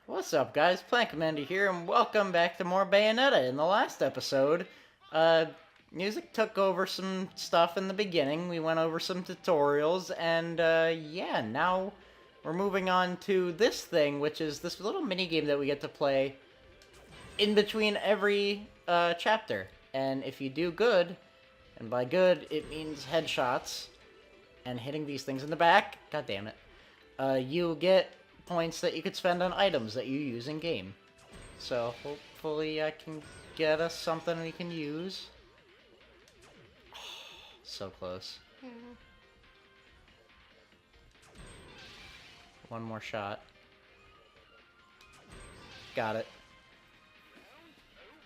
What's up, guys? Plant Commander here, and welcome back to more Bayonetta. In the last episode, uh, music took over some stuff in the beginning. We went over some tutorials, and, yeah, now we're moving on to this thing, which is this little mini game that we get to play in between every, chapter. And if you do good, and by good, it means headshots, and hitting these things in the back, god damn it, you get points that you could spend on items that you use in game. So hopefully I can get us something we can use. So close. One more shot. Got it.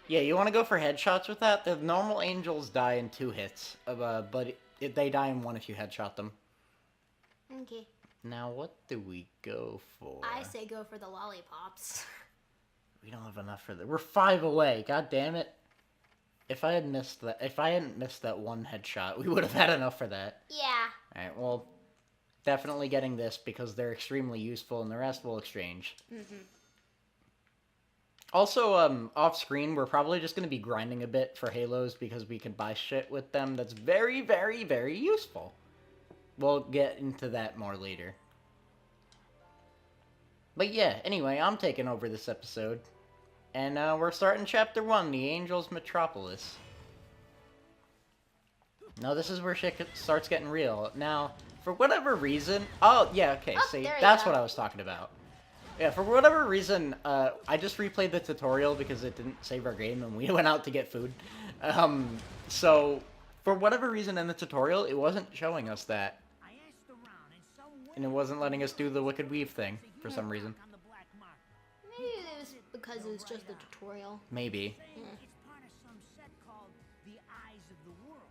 Yeah, you want to go for headshots with that? The normal angels die in 2 hits, but they die in 1 if you headshot them. Okay. Now, what do we go for? I say go for the lollipops. We don't have enough for that. We're 5 away. God damn it! If I hadn't missed that 1 headshot, we would have had enough for that. Yeah. All right. Well, definitely getting this because they're extremely useful, and the rest we'll exchange. Also, off screen, we're probably just gonna be grinding a bit for Halos because we can buy shit with them. That's very, very, very useful. We'll get into that more later. But yeah, anyway, I'm taking over this episode. And we're starting Chapter 1, The Angels Metropolis. Now this is where shit starts getting real. Now, for whatever reason... Oh, yeah, okay, see, that's what I was talking about. Yeah, for whatever reason, I just replayed the tutorial because it didn't save our game and we went out to get food. So, for whatever reason in the tutorial, it wasn't showing us that. And it wasn't letting us do the Wicked Weave thing, for some reason. Maybe it was because it was just a tutorial. Maybe. Yeah. It's part of some set called The Eyes of the World.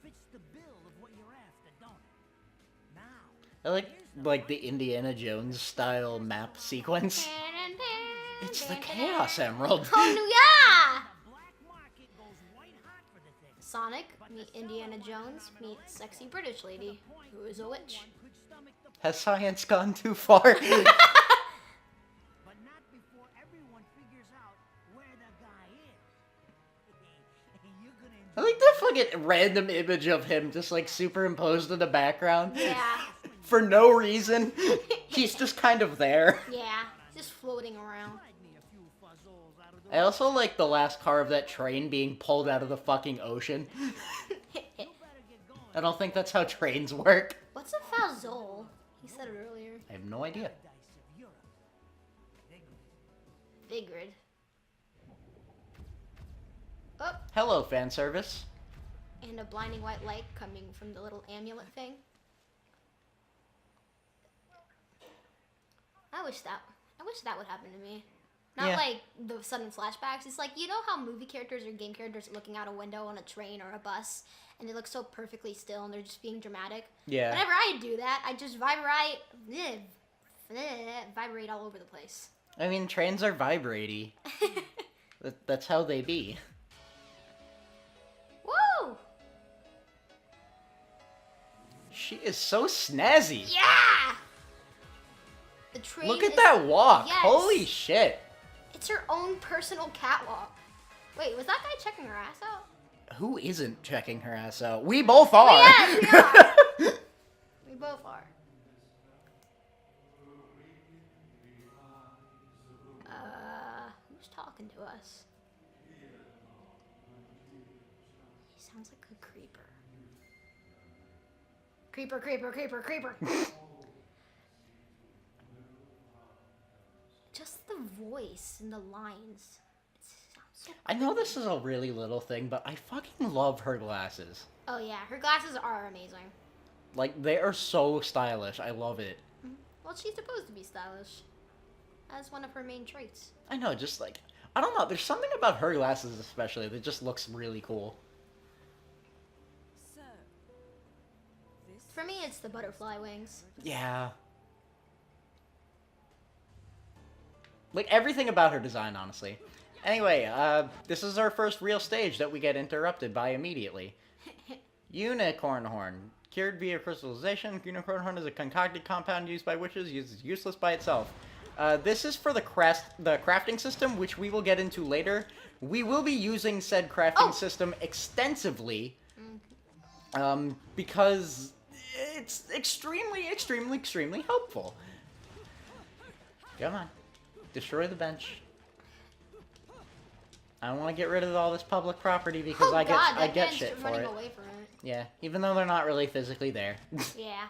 Fits the bill of what you're after, don't it? Now, I like the Indiana Jones style map sequence. It's the Chaos Emerald. Oh, no, yeah! the black market goes white hot for the thing. Sonic, meet Indiana Jones, meet sexy British lady, who is a witch. Could stomach the Has science gone too far? but not before everyone figures out where the guy is. You're gonna I like the fucking random image of him just like superimposed in the background. Yeah. For no reason. He's just kind of there. Yeah, just floating around. find me a few fuzzoles out of the I also like the last car of that train being pulled out of the fucking ocean. better get going. I don't think that's how trains work. What's a fazole? He said it earlier. I have no idea. Dice of Europe. Vigrid. Oh, Hello, fan service. and a blinding white light coming from the little amulet thing. I wish that would happen to me. Not Yeah. like the sudden flashbacks. It's like, you know how movie characters or game characters are looking out a window on a train or a bus and they look so perfectly still and they're just being dramatic? Yeah. Whenever I do that, I just vibrate all over the place. I mean, trains are vibratey. That's how they be. Woo! She is so snazzy. Yeah! The train Look at is- that walk. Yes. Holy shit. It's her own personal catwalk. Wait, was that guy checking her ass out? Who isn't checking her ass out? We both are. Yes, we are. We both are. Who's talking to us? He sounds like a creeper. Creeper, creeper, creeper, creeper. Just the voice and the lines. It sounds so... I know this is a really little thing, but I fucking love her glasses. Oh yeah, her glasses are amazing. Like, they are so stylish. I love it. Well, she's supposed to be stylish. That's one of her main traits. I know, just like, I don't know. There's something about her glasses especially that just looks really cool. So, this For me, it's the butterfly wings. Yeah. Like, everything about her design, honestly. Anyway, this is our first real stage that we get interrupted by immediately. Unicorn Horn. Cured via crystallization, unicorn horn is a concocted compound used by witches, uses useless by itself. This is for the crafting system, which we will get into later. We will be using said crafting system extensively, because it's extremely, extremely, extremely helpful. Come on. Destroy the bench. I want to get rid of all this public property because I get shit for it. Away from it. Yeah, even though they're not really physically there. Yeah.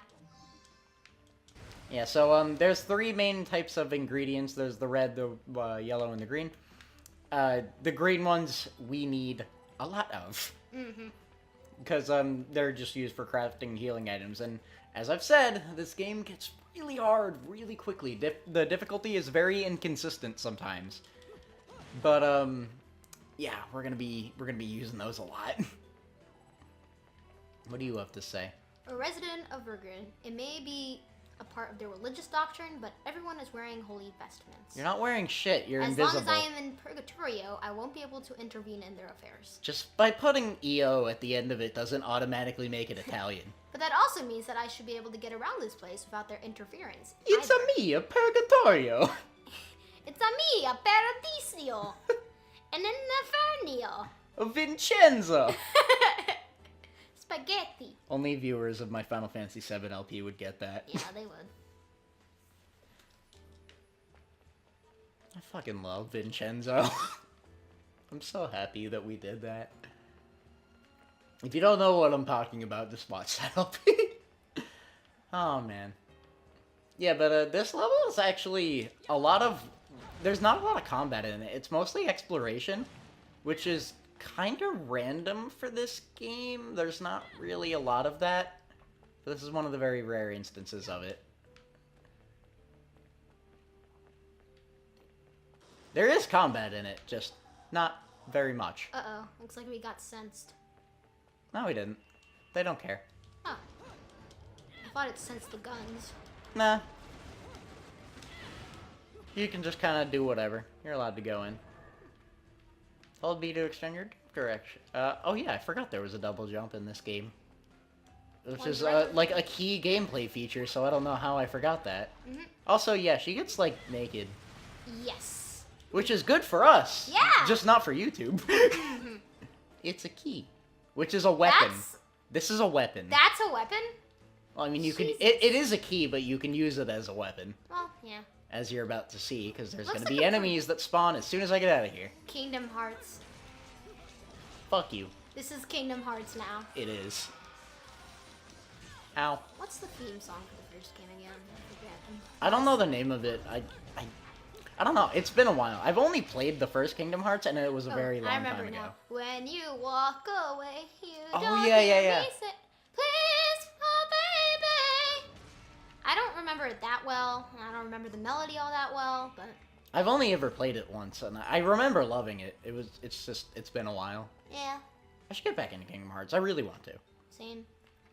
Yeah, so there's 3 main types of ingredients. There's the red, the yellow, and the green. The green ones we need a lot of. Because they're just used for crafting healing items. And as I've said, this game gets really hard really quickly. The difficulty is very inconsistent sometimes. But yeah, we're gonna be using those a lot. What do you have to say? A resident of Virgin, it may be a part of their religious doctrine, but everyone is wearing holy vestments. You're not wearing shit. You're as invisible. As long as I am in Purgatorio, I won't be able to intervene in their affairs. Just by putting EO at the end of it doesn't automatically make it Italian. But that also means that I should be able to get around this place without their interference. It's either. a me, a Purgatorio. It's a me, a Paradiso. And an Infernio. A Vincenzo. Spaghetti. Only viewers of my Final Fantasy VII LP would get that. Yeah, they would. I fucking love Vincenzo. I'm so happy that we did that. If you don't know what I'm talking about, just watch that LP. Oh, man. Yeah, but this level is actually a lot of... There's not a lot of combat in it. It's mostly exploration, which is kind of random for this game. There's not really a lot of that. This is one of the very rare instances of it. There is combat in it, just not very much. Uh-oh. Looks like we got sensed. No, we didn't. They don't care. Oh. I thought it sensed the guns. Nah. You can just kind of do whatever. You're allowed to go in. Hold B to extend your direction. Oh yeah, I forgot there was a double jump in this game. Which is, like, a key gameplay feature, so I don't know how I forgot that. Also, yeah, she gets, like, naked. Yes. Which is good for us. Yeah. Just not for YouTube. It's a key. Which is a weapon. This is a weapon. That's a weapon? Well, I mean, you can... It is a key, but you can use it as a weapon. Well, yeah. As you're about to see, because there's Looks going to like be a enemies that spawn as soon as I get out of here. Kingdom Hearts. Fuck you. This is Kingdom Hearts now. It is. Ow. What's the theme song for the first game again? I forget. I don't know the name of it. I don't know. It's been a while. I've only played the first Kingdom Hearts, and it was a very long time ago. Now. When you walk away, you Oh, don't yeah. Please, oh baby. I don't remember it that well. I don't remember the melody all that well, but I've only ever played it once, and I remember loving it. It's been a while. yeah, I should get back into Kingdom Hearts. I really want to. same.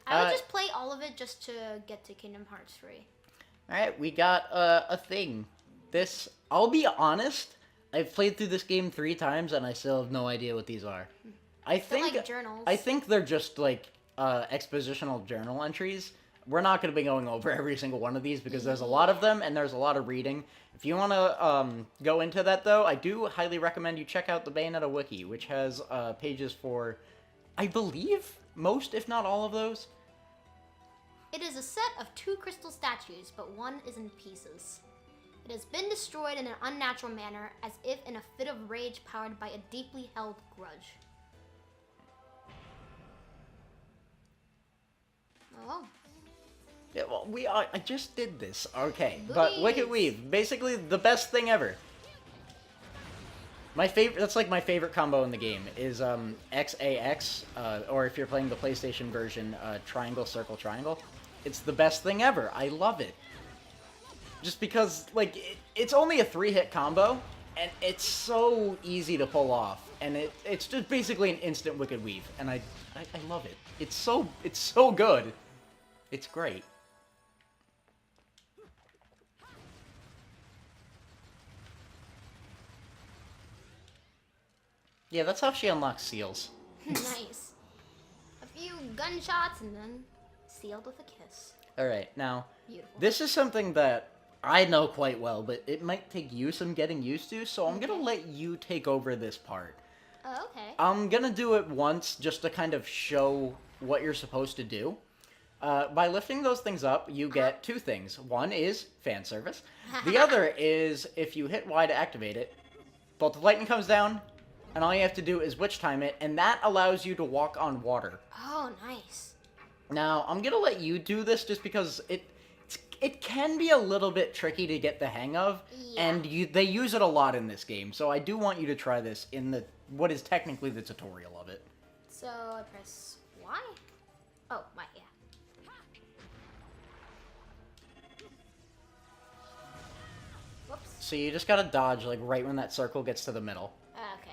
I would just play all of it just to get to Kingdom Hearts 3. Alright, we got a thing. This, I'll be honest, I've played through this game 3 times, and I still have no idea what these are. They're like journals. I think they're just, like, expositional journal entries. We're not going to be going over every single one of these, because there's a lot of them, and there's a lot of reading. If you want to go into that, though, I do highly recommend you check out the Bayonetta wiki, which has pages for, I believe, most, if not all of those. It is a set of 2 crystal statues, but one is in pieces. It has been destroyed in an unnatural manner, as if in a fit of rage powered by a deeply held grudge. Oh. Yeah, well, I just did this. Okay, but Wicked Weave, basically the best thing ever. My favorite, that's like my favorite combo in the game, is XAX, or if you're playing the PlayStation version, Triangle, Circle, Triangle. It's the best thing ever. I love it. Just because, like, it's only a 3-hit combo, and it's so easy to pull off. And it's just basically an instant Wicked Weave, and I love it. It's so good. It's great. Yeah, that's how she unlocks seals. Nice. A few gunshots and then sealed with a kiss. Alright, now, Beautiful. this is something that I know quite well, but it might take you some getting used to, so I'm gonna let you take over this part. Oh, okay. I'm gonna do it once just to kind of show what you're supposed to do. By lifting those things up, you get two things. One is fan service. The other is if you hit Y to activate it, bolt of lightning comes down, and all you have to do is witch time it, and that allows you to walk on water. Oh, nice. Now, I'm gonna let you do this just because it can be a little bit tricky to get the hang of, Yeah. and they use it a lot in this game, so I do want you to try this in what is technically the tutorial of it. So I press Y. Oh, Y. Yeah. Whoops. So you just gotta dodge, like, right when that circle gets to the middle. Okay.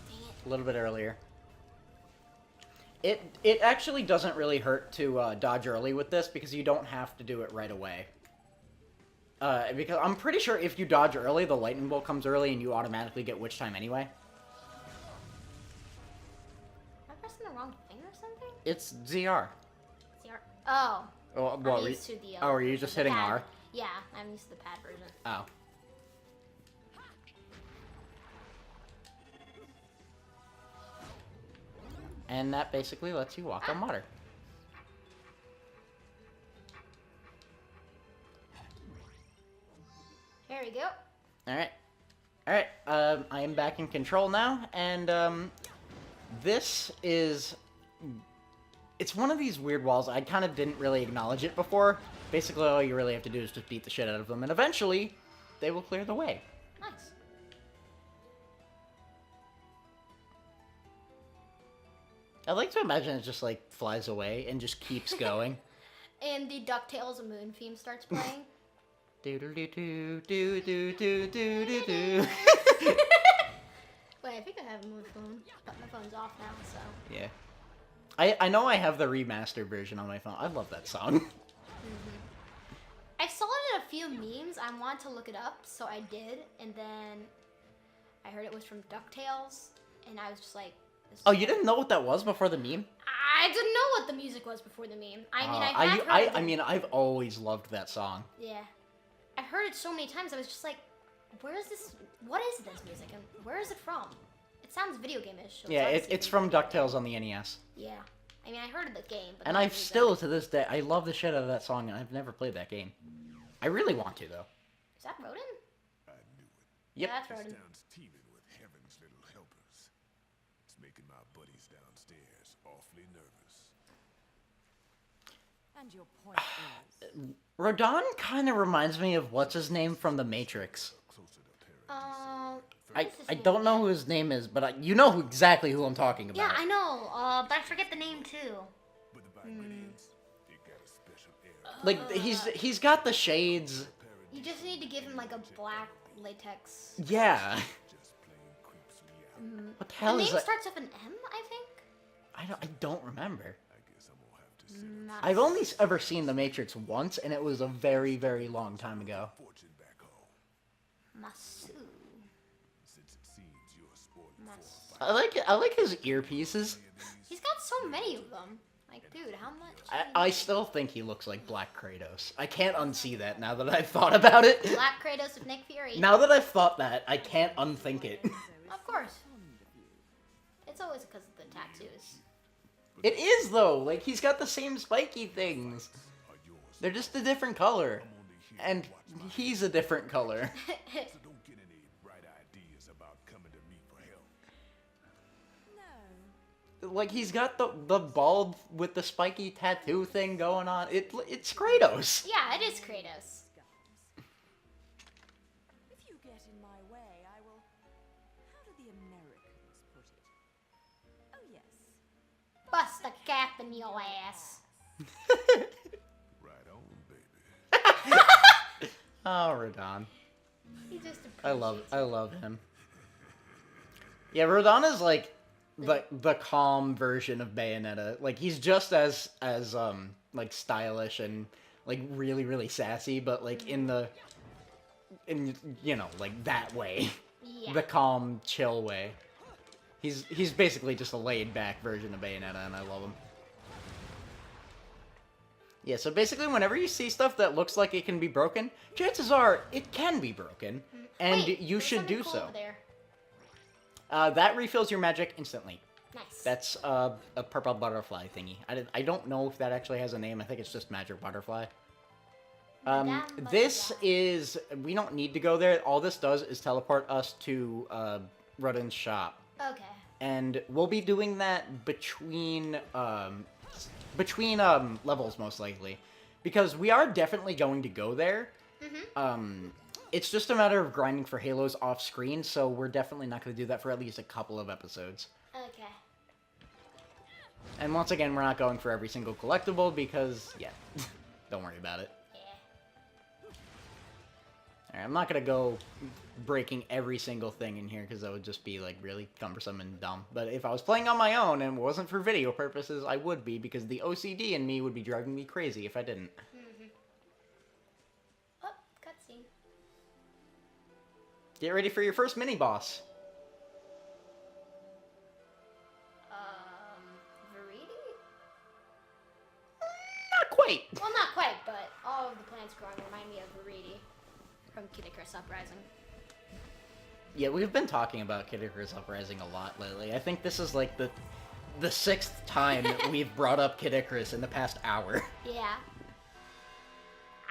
Dang it. A little bit earlier. It actually doesn't really hurt to dodge early with this because you don't have to do it right away. Because I'm pretty sure if you dodge early, the lightning bolt comes early and you automatically get witch time anyway. Am I pressing the wrong thing or something? It's ZR. CR. Oh. Oh, I'm well, used to the oh, are you just the hitting pad. R? Yeah, I'm used to the pad version. Oh. And that basically lets you walk on water. Here we go. Alright. Alright, I am back in control now, and, this is... It's one of these weird walls. I kind of didn't really acknowledge it before. Basically, all you really have to do is just beat the shit out of them, and eventually, they will clear the way. Nice. I like to imagine it just, like, flies away and just keeps going. And the DuckTales moon theme starts playing. Do-do-do-do-do-do-do-do-do. Wait, I think I have a moon phone, but my phone's off now, so. Yeah. I know I have the remastered version on my phone. I love that song. I saw it in a few memes. I wanted to look it up, so I did, and then I heard it was from DuckTales, and I was just like, this Oh, is- you didn't know what that was before the meme? I didn't know what the music was before the meme. I mean, I have heard it. I mean, I've always loved that song. Yeah. I've heard it so many times, I was just like, where is this? What is this music, and where is it from? It sounds video game-ish. So Yeah, obviously it's video from game. DuckTales on the NES. Yeah. I mean, I heard of the game, but And not I've the music. still, to this day, I love the shit out of that song, and I've never played that game. I really want to, though. Is that Rodin? I knew it. Yep. Yeah, that's Rodin. This town's teeming with heaven's little helpers. It's making my buddies downstairs awfully nervous. And your point is, Rodon kind of reminds me of what's-his-name from The Matrix. Closer to paradise. I don't know who his name is, but you know exactly who I'm talking about. Yeah, I know, but I forget the name too. But the bad bit is, they got a special air. Like, he's got the shades. You just need to give him like a black latex. Yeah. Just plain creeps me out. What the The hell name is that? starts with an M, I think. I don't remember. I guess I'm gonna have to send Not I've only ever seen The Matrix once, and it was a very, very long time ago. fortune back home. Masu. Since it seems you're spoiling Mas- for I like his earpieces. He's got so many of them. Like, dude, how much? I still think he looks like Black Kratos. I can't unsee that now that I've thought about it. Black Kratos with Nick Fury. Now that I've thought that, I can't unthink it. Of course. It's always because of the tattoos. It is, though. Like, he's got the same spiky things. are yours. They're just a different color. I'm only here And to watch my he's a different color. so don't get any bright ideas about coming to me for help. no. Like, he's got the bald with the spiky tattoo thing going on. It's Kratos. Yeah, it is Kratos. If you get in my way, I will. How do the Americans put it? Oh, yes. Bust a cap in your ass. Right on, baby. Oh, Rodon. He just I appreciates love him. Yeah, Rodon is like the calm version of Bayonetta. Like, he's just as like stylish and like really sassy, but like in you know, like that way. Yeah. the calm, chill way. He's basically just a laid-back version of Bayonetta, and I love him. Yeah, so basically whenever you see stuff that looks like it can be broken, chances are it can be broken, and Wait, you there's should something do cool so. over there. That refills your magic instantly. Nice. That's a purple butterfly thingy. I don't know if that actually has a name. I think it's just magic butterfly. Madame This Butterfly. is... We don't need to go there. All this does is teleport us to Rudden's shop. Okay. And we'll be doing that between levels, most likely. Because we are definitely going to go there. It's just a matter of grinding for Halos off-screen, so we're definitely not going to do that for at least a couple of episodes. Okay. And once again, we're not going for every single collectible, because, yeah, don't worry about it. Yeah. Alright, I'm not going to go breaking every single thing in here, because that would just be, like, really cumbersome and dumb. But if I was playing on my own, and it wasn't for video purposes, I would be, because the OCD in me would be driving me crazy if I didn't. Oh, cutscene. Get ready for your first mini-boss. Veridi? Not quite! Well, not quite, but all of the plants growing remind me of Veridi from Kid Icarus Uprising. Yeah, we've been talking about Kid Icarus Uprising a lot lately. I think this is, like, the 6th time that we've brought up Kid Icarus in the past hour. Yeah.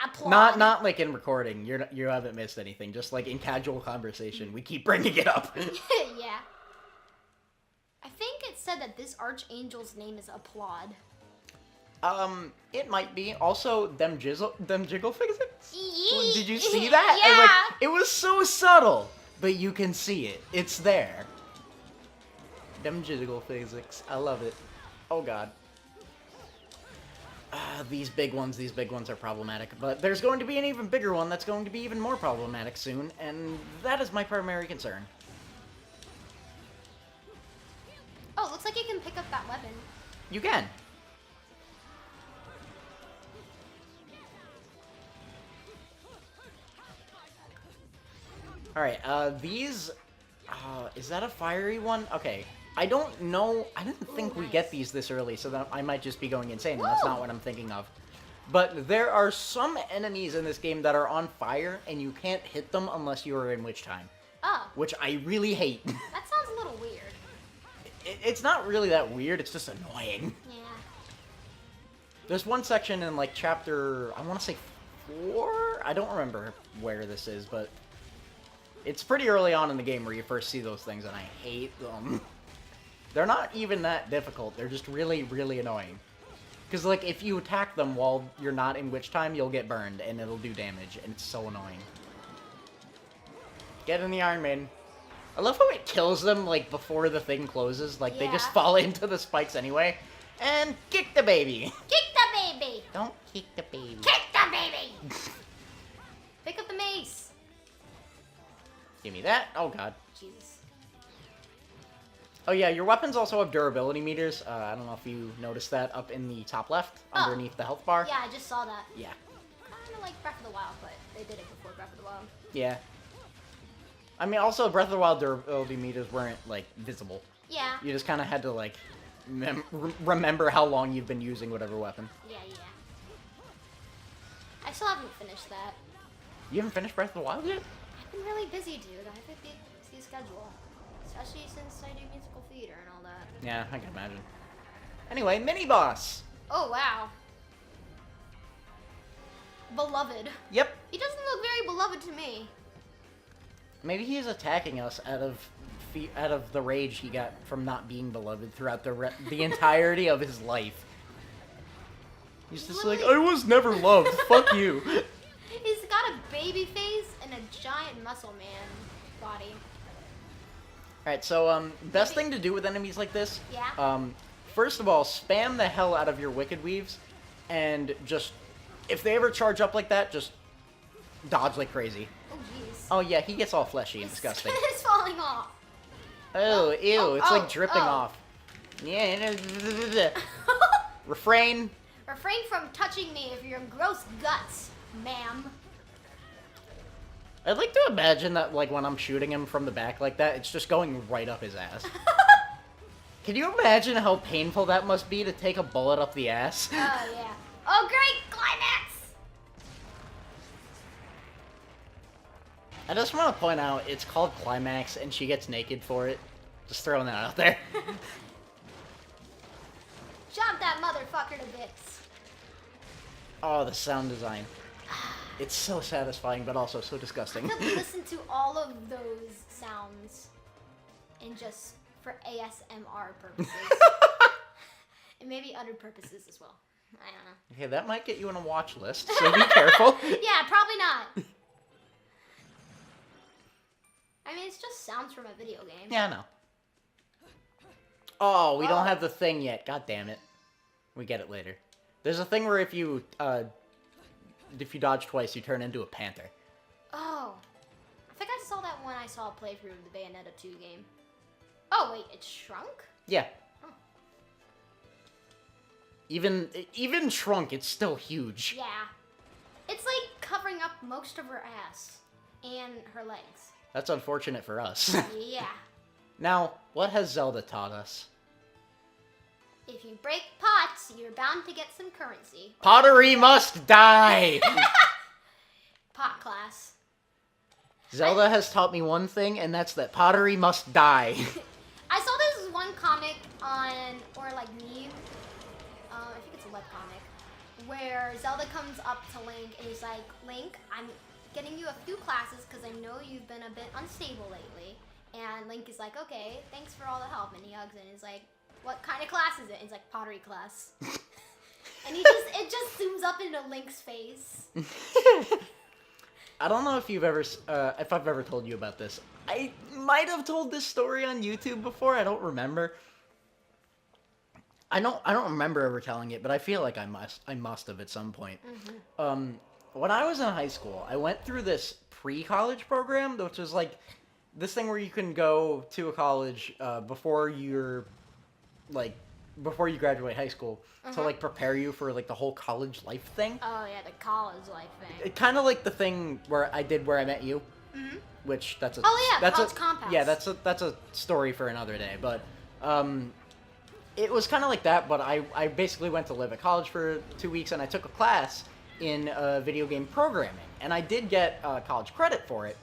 Applaud. Not like in recording. You haven't missed anything. Just like in casual conversation, we keep bringing it up. Yeah. I think it said that this archangel's name is Applaud. It might be. Also, them jiggle physics? Yee! Did you see that? Yeah. And, like, it was so subtle, but you can see it. It's there. Them jiggle physics. I love it. Oh god. These big ones are problematic. But there's going to be an even bigger one that's going to be even more problematic soon, and that is my primary concern. Oh, looks like you can pick up that weapon. You can. Alright, these... is that a fiery one? Okay. I don't know. I didn't think we nice. get these this early, so that I might just be going insane, and that's Woo! not what I'm thinking of. But there are some enemies in this game that are on fire, and you can't hit them unless you are in Witch Time. Oh, Which I really hate. that sounds a little weird. It's not really that weird, it's just annoying. Yeah. There's one section in, like, chapter... I want to say 4? I don't remember where this is, but... It's pretty early on in the game where you first see those things, and I hate them. They're not even that difficult. They're just really, really annoying. Because, like, if you attack them while you're not in Witch Time, you'll get burned, and it'll do damage, and it's so annoying. Get in the Iron Maiden. I love how it kills them, like, before the thing closes. Like, they just Yeah. fall into the spikes anyway. And kick the baby. Kick the baby! Don't kick the baby. Kick the baby! Pick up the mace. Give me that. Oh, God. Jesus. Oh, yeah, your weapons also have durability meters. I don't know if you noticed that up in the top left, Oh. underneath the health bar. Yeah, I just saw that. Yeah. Kind of like Breath of the Wild, but they did it before Breath of the Wild. Yeah. I mean, also, Breath of the Wild durability meters weren't, like, visible. Yeah. You just kind of had to, like, remember how long you've been using whatever weapon. Yeah. I still haven't finished that. You haven't finished Breath of the Wild yet? I've been really busy, dude. I have a busy schedule. Especially since I do musical theater and all that. Yeah, I can imagine. Anyway, mini-boss! Oh, wow. Beloved. Yep. He doesn't look very beloved to me. Maybe he's attacking us out of the rage he got from not being beloved throughout the entirety of his life. He's just like, I was never loved. Fuck you. He's got a baby face and a giant muscle man body. Alright, so, best thing to do with enemies like this, Yeah? first of all, spam the hell out of your Wicked Weaves, and just, if they ever charge up like that, just dodge like crazy. Oh, jeez. Oh yeah, he gets all fleshy and His disgusting. skin is falling off. Oh, ew, oh, it's like oh, dripping oh. off. Yeah, refrain. Refrain from touching me if you're gross guts, ma'am. I'd like to imagine that, like, when I'm shooting him from the back like that, it's just going right up his ass. Can you imagine how painful that must be to take a bullet up the ass? Oh, yeah. Oh, great! Climax! I just want to point out, it's called Climax, and she gets naked for it. Just throwing that out there. Chop that motherfucker to bits. Oh, the sound design. It's so satisfying, but also so disgusting. I could listen to all of those sounds and just for ASMR purposes. And maybe other purposes as well. I don't know. Okay, that might get you on a watch list, so be careful. Yeah, probably not. I mean, it's just sounds from a video game. Yeah, I know. Oh, we Oh. don't have the thing yet. God damn it. We get it later. There's a thing where if you dodge twice, you turn into a panther. Oh. I think I saw that when I saw a playthrough of the Bayonetta 2 game. Oh, wait, it shrunk? Yeah. Oh. Even shrunk, it's still huge. Yeah. It's like covering up most of her ass and her legs. That's unfortunate for us. Yeah. Now, what has Zelda taught us? If you break pots, you're bound to get some currency. Pottery must die! Pot class. Zelda has taught me one thing, and that's that pottery must die. I saw this one comic on, or like meme, I think it's a webcomic, where Zelda comes up to Link and he's like, Link, I'm getting you a few classes because I know you've been a bit unstable lately. And Link is like, okay, thanks for all the help. And he hugs it and he's like, what kind of class is it? And he's like, pottery class. And it just zooms up into Link's face. I don't know if you've ever, if I've ever told you about this. I might have told this story on YouTube before. I don't remember. I don't remember ever telling it, but I feel like I must have at some point. Mm-hmm. When I was in high school, I went through this pre-college program, which was like this thing where you can go to a college before you graduate high school to like prepare you for like the whole college life thing. Oh yeah, the college life thing. It kind of like the thing where I met you, which that's a college compounds. Yeah, that's a story for another day. But it was kind of like that. But I basically went to live at college for 2 weeks, and I took a class in video game programming, and I did get college credit for it.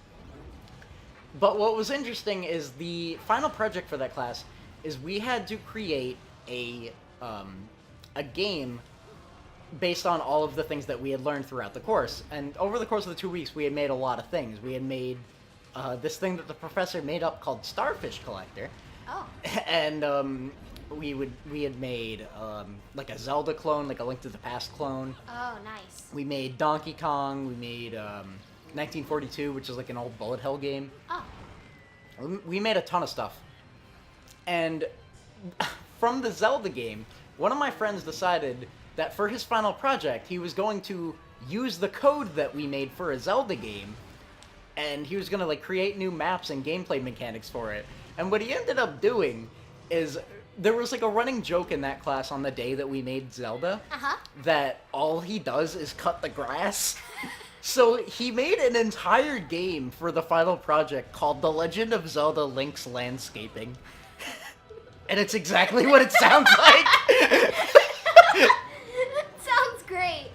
But what was interesting is the final project for that class is we had to create a game based on all of the things that we had learned throughout the course. And over the course of the 2 weeks, we had made a lot of things. We had made this thing that the professor made up called Starfish Collector. Oh. And we had made like a Zelda clone, like a Link to the Past clone. Oh, nice. We made Donkey Kong. We made 1942, which is like an old bullet hell game. Oh. We made a ton of stuff. And from the Zelda game, one of my friends decided that for his final project, he was going to use the code that we made for a Zelda game, and he was going to like create new maps and gameplay mechanics for it. And what he ended up doing is there was like a running joke in that class on the day that we made Zelda that all he does is cut the grass. So he made an entire game for the final project called The Legend of Zelda Link's Landscaping. And it's exactly what it sounds like. Sounds great.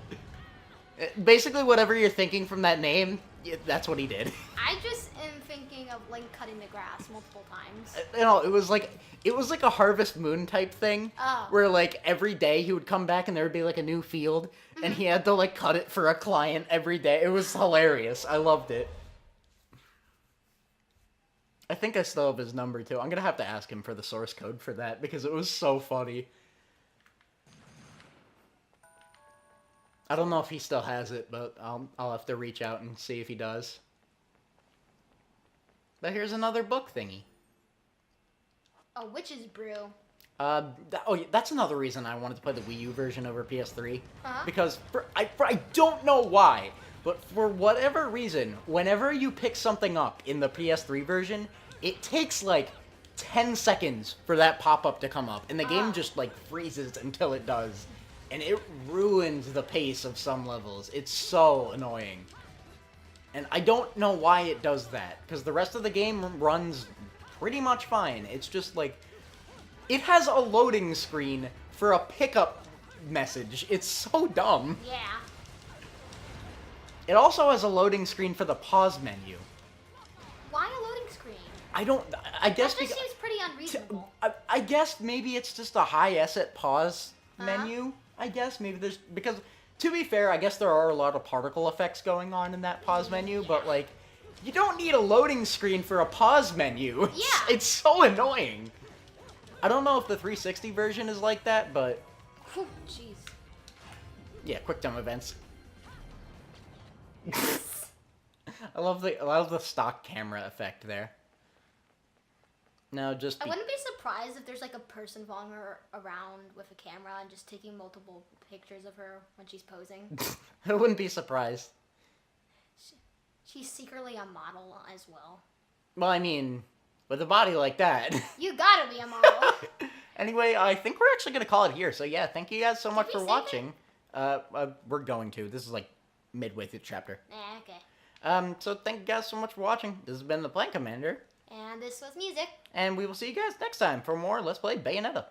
Basically, whatever you're thinking from that name, that's what he did. I just am thinking of Link cutting the grass multiple times. You know, it was like a Harvest Moon type thing, where like every day he would come back and there would be like a new field, and he had to like cut it for a client every day. It was hilarious. I loved it. I think I still have his number too. I'm gonna have to ask him for the source code for that because it was so funny. I don't know if he still has it, but I'll have to reach out and see if he does. But here's another book thingy. A witch's brew. That's another reason I wanted to play the Wii U version over PS3. Uh-huh. Because I don't know why, but for whatever reason, whenever you pick something up in the PS3 version, it takes like 10 seconds for that pop-up to come up, and the game just like freezes until it does. And it ruins the pace of some levels. It's so annoying. And I don't know why it does that, because the rest of the game runs pretty much fine. It's just like, it has a loading screen for a pickup message. It's so dumb. Yeah. It also has a loading screen for the pause menu. Why a loading screen? I guess That just seems pretty unreasonable. I guess maybe it's just a high asset pause Uh-huh. menu. I guess maybe there's, because to be fair, I guess there are a lot of particle effects going on in that pause menu, but like, you don't need a loading screen for a pause menu. Yeah. It's so annoying. I don't know if the 360 version is like that, but Whew, jeez. yeah, quick time events. I love the stock camera effect there. Now just I wouldn't be surprised if there's like a person following her around with a camera and just taking multiple pictures of her when she's posing. I wouldn't be surprised. She's secretly a model as well. Well, I mean, with a body like that. You gotta be a model. Anyway, I think we're actually gonna call it here. So yeah, thank you guys so much we for save watching. We're going to. This is like midway through the chapter. Okay. So thank you guys so much for watching. This has been the Plan Commander, And this was music. and we will see you guys next time for more Let's Play Bayonetta.